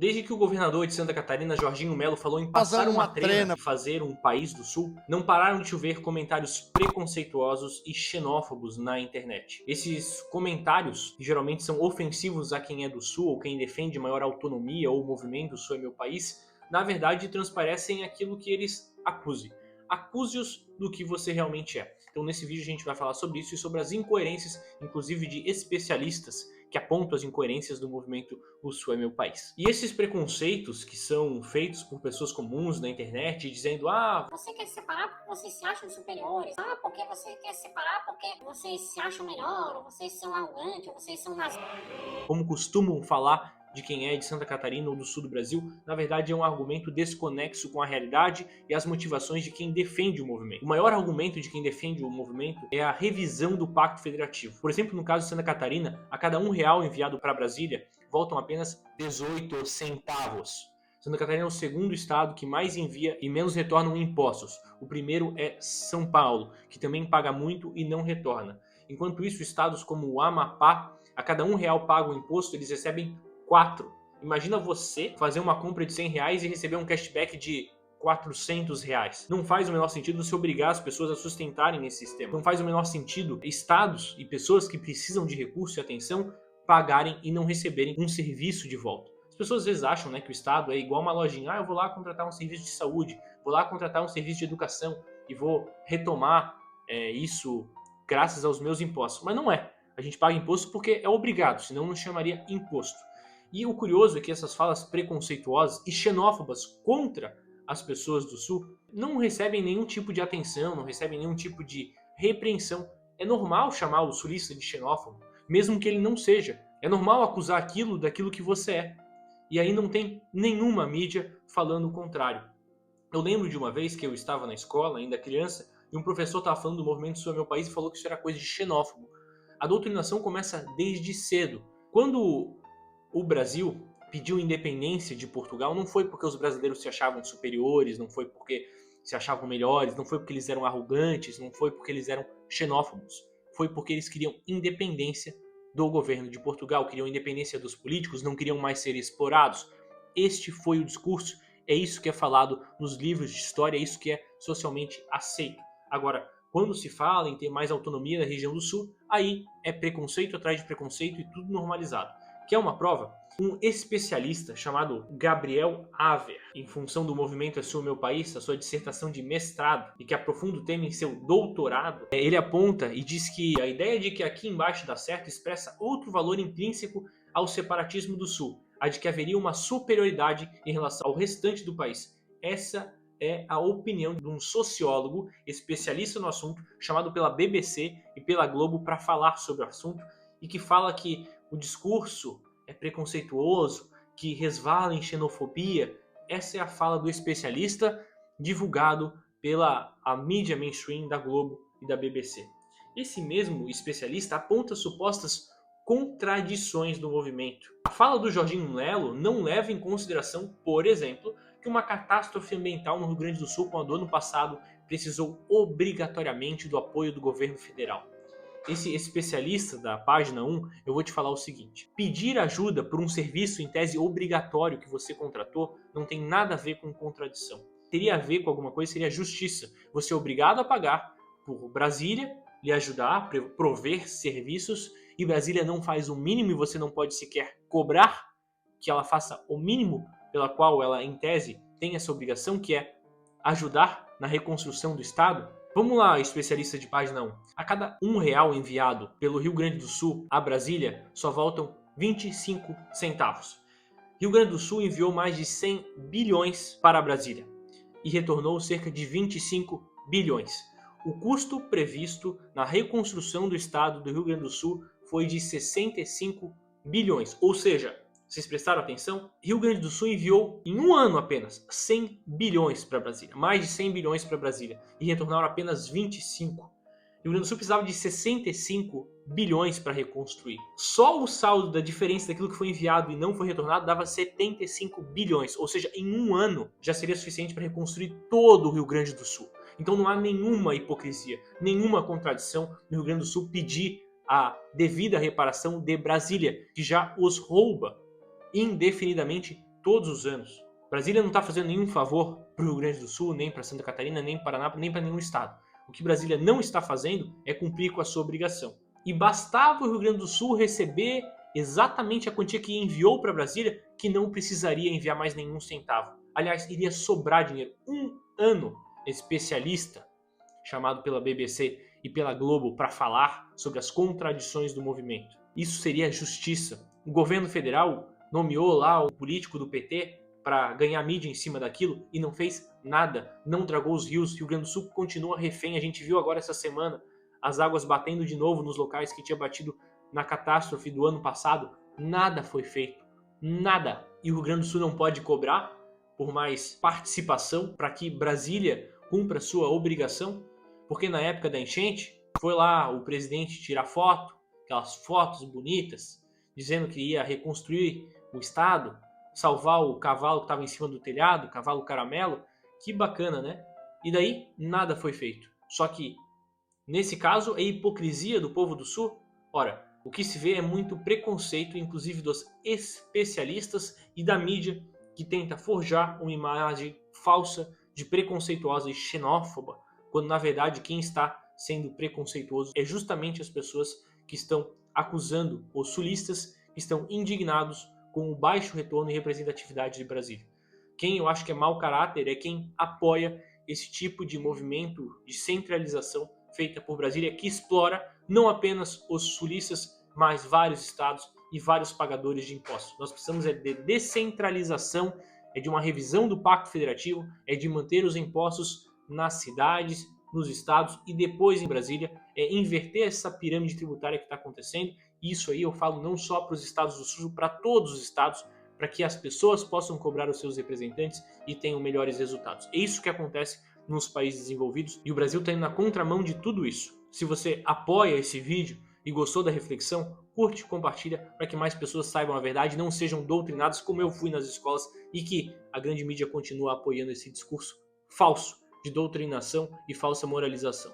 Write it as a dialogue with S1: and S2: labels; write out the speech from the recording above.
S1: Desde que o governador de Santa Catarina, Jorginho Melo, falou em
S2: Fazer
S1: passar uma
S2: uma
S1: trena
S2: trena.
S1: e fazer um país do Sul, não pararam de chover comentários preconceituosos e xenófobos na internet. Esses comentários, que geralmente são ofensivos a quem é do Sul ou quem defende maior autonomia ou movimento Sul é meu país, na verdade transparecem aquilo que eles acusem. Acuse-os do que você realmente é. Então nesse vídeo a gente vai falar sobre isso e sobre as incoerências, inclusive de especialistas que apontam as incoerências do movimento O Sul é meu país. E esses preconceitos que são feitos por pessoas comuns na internet, dizendo
S3: você quer se separar porque vocês se acham superiores, porque você quer se separar porque vocês se acham melhor, ou vocês são arrogantes, ou vocês são nazistas.
S1: Como costumam falar de quem é de Santa Catarina ou do sul do Brasil, na verdade é um argumento desconexo com a realidade e as motivações de quem defende o movimento. O maior argumento de quem defende o movimento é a revisão do Pacto Federativo. Por exemplo, no caso de Santa Catarina, a cada R$ 1 enviado para Brasília, voltam apenas 18 centavos. Santa Catarina é o segundo estado que mais envia e menos retornam impostos. O primeiro é São Paulo, que também paga muito e não retorna. Enquanto isso, estados como o Amapá, a cada R$ 1 pago o imposto, eles recebem 4. Imagina você fazer uma compra de R$ 100 e receber um cashback de R$ 400. Não faz o menor sentido você obrigar as pessoas a sustentarem esse sistema. Não faz o menor sentido estados e pessoas que precisam de recurso e atenção pagarem e não receberem um serviço de volta. As pessoas às vezes acham, que o Estado é igual uma lojinha. Eu vou lá contratar um serviço de saúde, vou lá contratar um serviço de educação e vou retomar isso graças aos meus impostos. Mas não é. A gente paga imposto porque é obrigado, senão não chamaria imposto. E o curioso é que essas falas preconceituosas e xenófobas contra as pessoas do Sul não recebem nenhum tipo de atenção, não recebem nenhum tipo de repreensão. É normal chamar o sulista de xenófobo, mesmo que ele não seja. É normal acusar aquilo daquilo que você é. E aí não tem nenhuma mídia falando o contrário. Eu lembro de uma vez que eu estava na escola, ainda criança, e um professor estava falando do movimento Sul é meu país e falou que isso era coisa de xenófobo. A doutrinação começa desde cedo. Quando o Brasil pediu independência de Portugal, não foi porque os brasileiros se achavam superiores, não foi porque se achavam melhores, não foi porque eles eram arrogantes, não foi porque eles eram xenófobos. Foi porque eles queriam independência do governo de Portugal, queriam independência dos políticos, não queriam mais ser explorados. Este foi o discurso, é isso que é falado nos livros de história, é isso que é socialmente aceito. Agora, quando se fala em ter mais autonomia na região do Sul, aí é preconceito atrás de preconceito e tudo normalizado. Quer uma prova? Um especialista chamado Gabriel Haver, em função do movimento É Sul Meu País, a sua dissertação de mestrado, e que aprofunda o tema em seu doutorado, ele aponta e diz que a ideia de que aqui embaixo dá certo expressa outro valor intrínseco ao separatismo do Sul, a de que haveria uma superioridade em relação ao restante do país. Essa é a opinião de um sociólogo especialista no assunto, chamado pela BBC e pela Globo para falar sobre o assunto, e que fala que o discurso é preconceituoso, que resvala em xenofobia. Essa é a fala do especialista, divulgado pela a mídia mainstream da Globo e da BBC. Esse mesmo especialista aponta supostas contradições do movimento. A fala do Jorginho Melo não leva em consideração, por exemplo, que uma catástrofe ambiental no Rio Grande do Sul, quando ano passado precisou obrigatoriamente do apoio do governo federal. Esse especialista da página 1, eu vou te falar o seguinte: pedir ajuda por um serviço em tese obrigatório que você contratou não tem nada a ver com contradição. Teria a ver com alguma coisa, seria justiça. Você é obrigado a pagar por Brasília lhe ajudar, prover serviços, e Brasília não faz o mínimo e você não pode sequer cobrar que ela faça o mínimo pela qual ela, em tese, tem essa obrigação, que é ajudar na reconstrução do Estado. Vamos lá, especialista de página 1. A cada R$ 1 enviado pelo Rio Grande do Sul a Brasília, só voltam 25 centavos. Rio Grande do Sul enviou mais de 100 bilhões para Brasília e retornou cerca de 25 bilhões. O custo previsto na reconstrução do estado do Rio Grande do Sul foi de 65 bilhões, ou seja, vocês prestaram atenção? Rio Grande do Sul enviou em um ano apenas 100 bilhões para Brasília, mais de 100 bilhões para Brasília, e retornaram apenas 25. Rio Grande do Sul precisava de 65 bilhões para reconstruir. Só o saldo da diferença daquilo que foi enviado e não foi retornado dava 75 bilhões, ou seja, em um ano já seria suficiente para reconstruir todo o Rio Grande do Sul. Então não há nenhuma hipocrisia, nenhuma contradição no Rio Grande do Sul pedir a devida reparação de Brasília, que já os rouba indefinidamente todos os anos. Brasília não está fazendo nenhum favor para o Rio Grande do Sul, nem para Santa Catarina, nem para Paraná, nem para nenhum estado. O que Brasília não está fazendo é cumprir com a sua obrigação. E bastava o Rio Grande do Sul receber exatamente a quantia que enviou para Brasília, que não precisaria enviar mais nenhum centavo. Aliás, iria sobrar dinheiro. Um ano especialista, chamado pela BBC e pela Globo, para falar sobre as contradições do movimento. Isso seria justiça. O governo federal nomeou lá o político do PT para ganhar mídia em cima daquilo e não fez nada, não dragou os rios. Rio Grande do Sul continua refém. A gente viu agora essa semana as águas batendo de novo nos locais que tinha batido na catástrofe do ano passado. Nada foi feito, nada. E o Rio Grande do Sul não pode cobrar por mais participação para que Brasília cumpra sua obrigação, porque na época da enchente foi lá o presidente tirar foto, aquelas fotos bonitas, dizendo que ia reconstruir o estado, salvar o cavalo que estava em cima do telhado, o cavalo caramelo. Que bacana, né? E daí nada foi feito. Só que nesse caso é hipocrisia do povo do Sul. Ora, o que se vê é muito preconceito, inclusive dos especialistas e da mídia, que tenta forjar uma imagem falsa de preconceituosa e xenófoba, quando na verdade quem está sendo preconceituoso é justamente as pessoas que estão acusando os sulistas, que estão indignados com o baixo retorno e representatividade de Brasília. Quem eu acho que é mau caráter é quem apoia esse tipo de movimento de centralização feita por Brasília, que explora não apenas os sulistas, mas vários estados e vários pagadores de impostos. Nós precisamos de descentralização, é de uma revisão do Pacto Federativo, é de manter os impostos nas cidades, nos estados e depois em Brasília, é inverter essa pirâmide tributária que está acontecendo. E isso aí eu falo não só para os estados do Sul, para todos os estados, para que as pessoas possam cobrar os seus representantes e tenham melhores resultados. É isso que acontece nos países desenvolvidos e o Brasil está indo na contramão de tudo isso. Se você apoia esse vídeo e gostou da reflexão, curte e compartilha para que mais pessoas saibam a verdade e não sejam doutrinadas como eu fui nas escolas e que a grande mídia continua apoiando esse discurso falso de doutrinação e falsa moralização.